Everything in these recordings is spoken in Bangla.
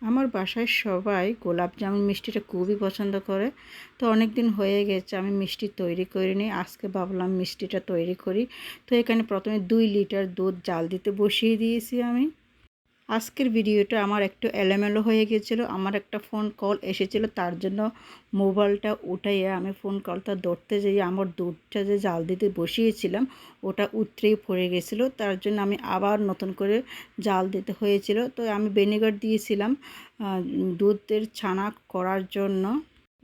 আমার বাসায় সবাই গোলাপ জামুন মিষ্টিটা খুবই পছন্দ করে। তো অনেক দিন হয়ে গেছে আমি মিষ্টি তৈরি করিনি। আজকে ভাবলাম মিষ্টিটা তৈরি করি। তো এখানে প্রথমে 2 লিটার দুধ জাল দিতে বসিয়ে দিয়েছি আমি। আজকের ভিডিওটা আমার একটু এলোমেলো হয়ে গিয়েছিল। আমার একটা ফোন কল এসেছিল, তার জন্য মোবাইলটা উঠাইয়া আমি ফোন কলটা ধরতে যেয়ে আমার দুধটা যে জাল দিতে বসিয়েছিলাম ওটা উতরেই পড়ে গেছিলো। তার জন্য আমি আবার নতুন করে জাল দিতে হয়েছিল। তো আমি ভিনেগার দিয়েছিলাম দুধের ছানা করার জন্য।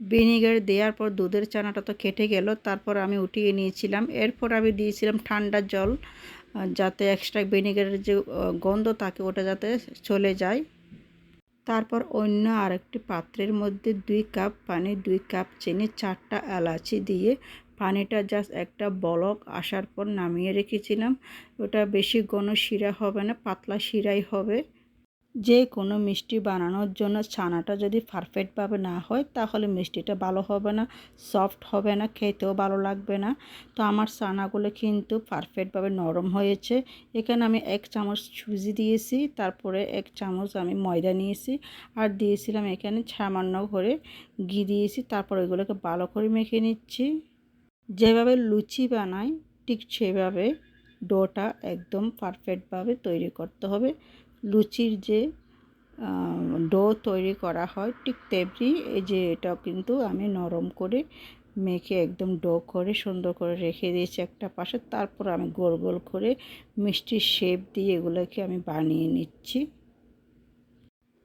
ভিনেগার দেওয়ার পর দুধের ছানাটা তো কেটে গেল, তারপর আমি উঠিয়ে নিয়েছিলাম। এরপর আমি দিয়েছিলাম ঠান্ডা জল, যাতে এক্সট্রা ভিনেগারের যে গন্ধ থাকে ওটা যাতে চলে যায়। তারপর অন্য আরেকটি পাত্রের মধ্যে 2 কাপ পানি, 2 কাপ চিনি, 4টা এলাচি দিয়ে পানিটা জাস্ট একটা বলক আসার পর নামিয়ে রেখেছিলাম। ওটা বেশি ঘন শিরা হবে না, পাতলা শিরাই হবে। যে কোনো মিষ্টি বানানোর জন্য ছানাটা যদি পারফেক্টভাবে না হয় তাহলে মিষ্টিটা ভালো হবে না, সফট হবে না, খেতেও ভালো লাগবে না। তো আমার ছানাগুলো কিন্তু পারফেক্টভাবে নরম হয়েছে। এখানে আমি 1 চামচ সুজি দিয়েছি, তারপরে 1 চামচ আমি ময়দা নিয়েছি, আর দিয়েছিলাম এখানে সামান্য করে ঘি দিয়েছি। তারপর এগুলোকে ভালো করে মেখে নিচ্ছি। যেভাবে লুচি বানাই ঠিক সেভাবে ডোটা একদম পারফেক্টভাবে তৈরি করতে হবে। লুচির যে ডো তৈরি করা হয় ঠিক তেমনি এই যে এটাও কিন্তু আমি নরম করে মেখে একদম ডো করে সুন্দর করে রেখে দিয়েছি একটা পাশে। তারপর আমি গোল গোল করে মিষ্টির শেপ দিয়ে এগুলোকে আমি বানিয়ে নিচ্ছি।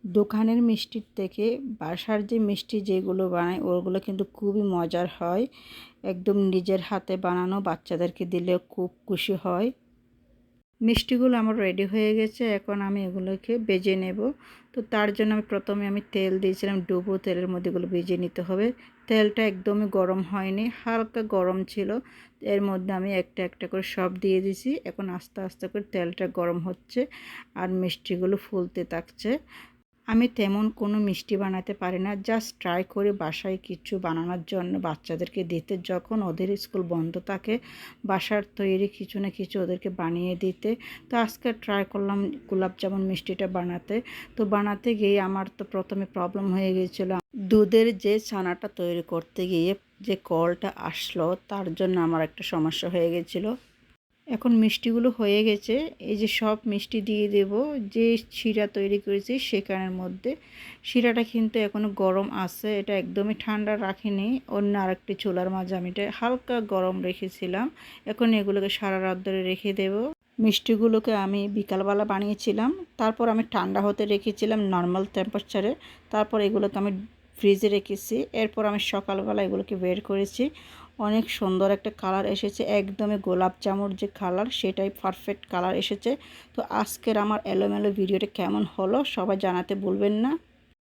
দোকানের মিষ্টির থেকে বাসার যে মিষ্টি যেগুলো বানাই ওগুলো কিন্তু খুবই মজার হয়। একদম নিজের হাতে বানানো, বাচ্চাদেরকে দিলে খুব খুশি হয়। মিষ্টিগুলো আমার রেডি হয়ে গেছে, এখন আমি এগুলোকে ভেজে নেব। তো তার জন্য প্রথমে তেল দিয়েছিলাম, ডুবো তেলের মধ্যে এগুলো ভেজে নিতে হবে। তেলটা একদমই গরম হয়নি, হালকা গরম ছিল। এর মধ্যে আমি একটা একটা করে সব দিয়ে দিছি। এখন আস্তে আস্তে করে তেলটা গরম হচ্ছে আর মিষ্টিগুলো ফুলতে থাকছে। আমি তেমন কোনো মিষ্টি বানাতে পারি না, জাস্ট ট্রাই করে বাসায় কিছু বানানোর জন্য বাচ্চাদেরকে দিতে, যখন ওদের স্কুল বন্ধ থাকে বাসার তৈরি কিছু না কিছু ওদেরকে বানিয়ে দিতে। তো আজকে ট্রাই করলাম গোলাপ জামুন মিষ্টিটা বানাতে। তো বানাতে গিয়ে আমার তো প্রথমে প্রবলেম হয়ে গিয়েছিল, দুধের যে ছানাটা তৈরি করতে গিয়ে যে কলটা আসলো তার জন্য আমার একটা সমস্যা হয়ে গেছিলো। এখন মিষ্টিগুলো হয়ে গেছে, এই যে সব মিষ্টি দিয়ে দেব যে শিরা তৈরি করেছি সেখানের মধ্যে। শিরাটা কিন্তু এখনও গরম আছে, এটা একদমই ঠান্ডা রাখিনি। অন্য আরেকটি চুলার মাঝে আমি এটা হালকা গরম রেখেছিলাম। এখন এগুলোকে সারা রাত ধরে রেখে দেব। মিষ্টিগুলোকে আমি বিকালবেলা বানিয়েছিলাম, তারপর আমি ঠান্ডা হতে রেখেছিলাম নর্মাল টেম্পারেচারে। তারপর এগুলোকে আমি ফ্রিজে রেখেছি। এরপর আমি সকালবেলা এগুলোকে বের করেছি। অনেক সুন্দর একটা কালার এসেছে, একদমই গোলাপ জামুর যে কালার সেটাই পারফেক্ট কালার এসেছে। তো আজকের আমার এলোমেলো ভিডিওটা কেমন হলো সবাই জানাতে ভুলবেন না।